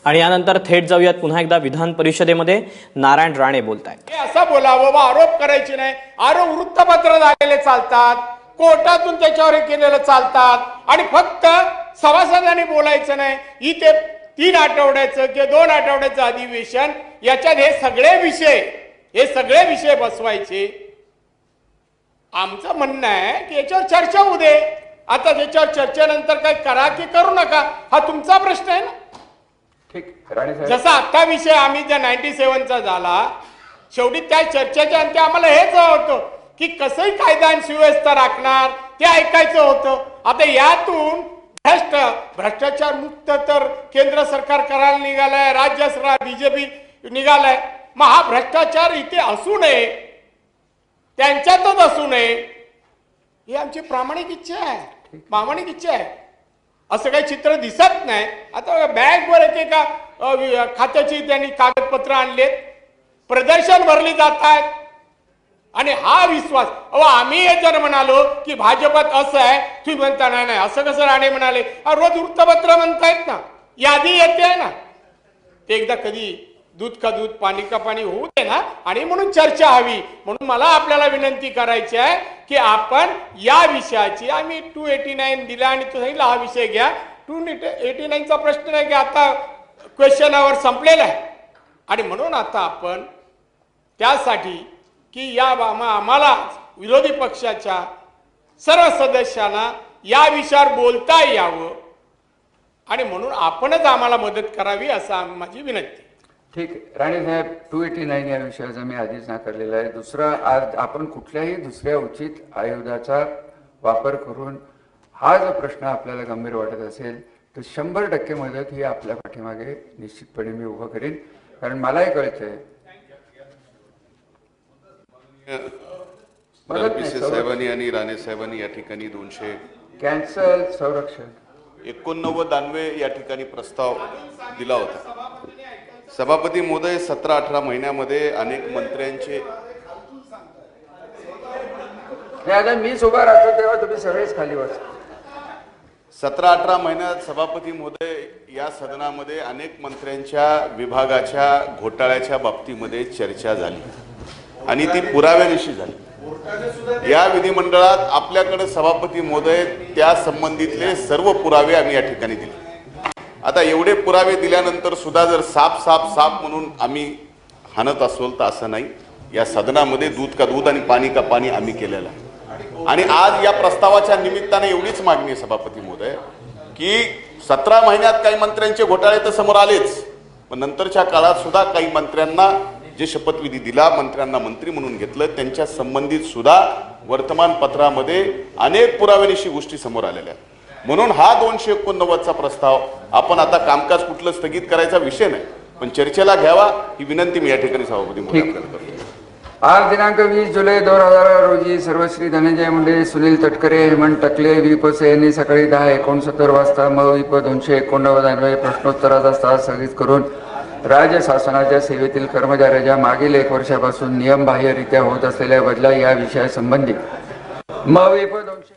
आणि यानंतर थेट जाऊयात पुन्हा एकदा विधान परिषदेमध्ये नारायण राणे बोलतायत। असं बोलावं व आरोप करायचे नाही, आरोप वृत्तपत्र झालेले चालतात, कोर्टातून त्याच्यावर केलेलं चालतात आणि फक्त सभासदांनी बोलायचं नाही। इथे 3 आठवड्याचं किंवा 2 आठवड्याचं अधिवेशन याच्यात हे सगळे विषय बसवायचे। आमचं म्हणणं आहे की याच्यावर चर्चा होऊ दे। आता त्याच्यावर चर्चेनंतर काही करा की करू नका हा तुमचा प्रश्न आहे ना। ठीक, राणे साहेब, जसा आता विषय आम्ही ज्या 97चा झाला, शेवटी त्या चर्चेच्या अंती आम्हाला हेच होतं की कसंही कायदा आणि सुव्यवस्था राखणार ते ऐकायचं होतं। आता यातून भ्रष्टाचार मुक्त तर केंद्र सरकार करायला निघालाय, राज्य सरकार बीजेपी निघालाय। मग हा भ्रष्टाचार इथे असू नये, त्यांच्यातच असू नये ही आमची प्रामाणिक इच्छा आहे। असं काही चित्र दिसत नाही। आता बँकवर एकेका खात्याची त्यांनी कागदपत्र आणलेत, प्रदर्शन भरली जात आहेत आणि हा विश्वास आम्ही हे जर म्हणालो की भाजपात असं आहे, तुम्ही म्हणता नाही असं कसं राणे म्हणाले, रोज वृत्तपत्र म्हणतायत ना, यादी येते ना, ते एकदा कधी दूध का दूध पाणी का पाणी होऊ दे ना। आणि म्हणून चर्चा हवी, म्हणून मला आपल्याला विनंती करायची आहे की आपण या विषयाची आम्ही 289 दिला आणि तो सांगितलं हा विषय घ्या। 289चा प्रश्न नाही की आता क्वेश्चन आवर संपलेला आहे आणि म्हणून आता आपण त्यासाठी की या आम्हाला विरोधी पक्षाच्या सर्व सदस्यांना या विषयावर बोलता यावं आणि म्हणून आपणच आम्हाला मदत करावी असं माझी विनंती। ठीक, राणे साहेब, 289 या विषयाचा मी आधीच नाकारलेला आहे। दुसरा, आज आपण कुठल्याही दुसऱ्या उचित आयुधाचा वापर करून हा जो प्रश्न आपल्याला गंभीर वाटत असेल तर 100% मदत ही आपल्या पाठीमागे निश्चितपणे मी उभं करेन, कारण मलाही कळतंय साहेबांनी आणि राणे साहेबांनी या ठिकाणी 200 कॅन्सल संरक्षण 89 या ठिकाणी प्रस्ताव दिला होता। सभापती महोदय, 17-18 महिन्यामध्ये अनेक मंत्र्यांचे आता मी उभा राहतो तेव्हा तुम्ही सगळेच खाली बसा। 17-18 महिन्यात सभापती महोदय या सदनामध्ये अनेक मंत्र्यांच्या विभागाच्या घोटाळ्याच्या बाबतीमध्ये चर्चा झाली आणि ती पुराव्यानिशी झाली। या विधिमंडळात आपल्याकडे सभापती महोदय त्या संबंधितले सर्व पुरावे आम्ही या ठिकाणी दिले। आता एवढे पुरावे दिल्यानंतर सुद्धा जर साप म्हणून आम्ही हाणत असोल तर असं नाही। या सदनामध्ये दूध का दूध आणि पाणी का पाणी आम्ही केलेलं आहे आणि आज या प्रस्तावाच्या निमित्ताने एवढीच मागणी आहे सभापती महोदय की 17 महिन्यात काही मंत्र्यांचे घोटाळे तर समोर आलेच, पण नंतरच्या काळात सुद्धा काही मंत्र्यांना जे शपथविधी दिला, मंत्र्यांना मंत्री म्हणून घेतलं, त्यांच्या संबंधित सुद्धा वर्तमानपत्रामध्ये अनेक पुराव्यानिशी गोष्टी समोर आलेल्या आहेत। म्हणून हा 289चा प्रस्ताव आपण आता कामकाज कुठलं स्थगित करायचा विषय नाही, पण चर्चेला घ्यावा ही विनंती मी या ठिकाणी सभापती महोदय करतो। आज दिनांक 20 जुलै 2000 रोजी सर्वश्री धनंजय मुंडे, सुनील तटकरे, हेमंत टकले, विपसे यांनी सकाळी 10:69 वाजता विप 289 प्रश्नोत्तराचा तास स्थगित करून राज्य शासनाच्या सेवेतील कर्मचाऱ्याच्या मागील 1 वर्षापासून नियमबाह्यरित्या होत असलेल्या बदला या विषयासंबंधी विप 200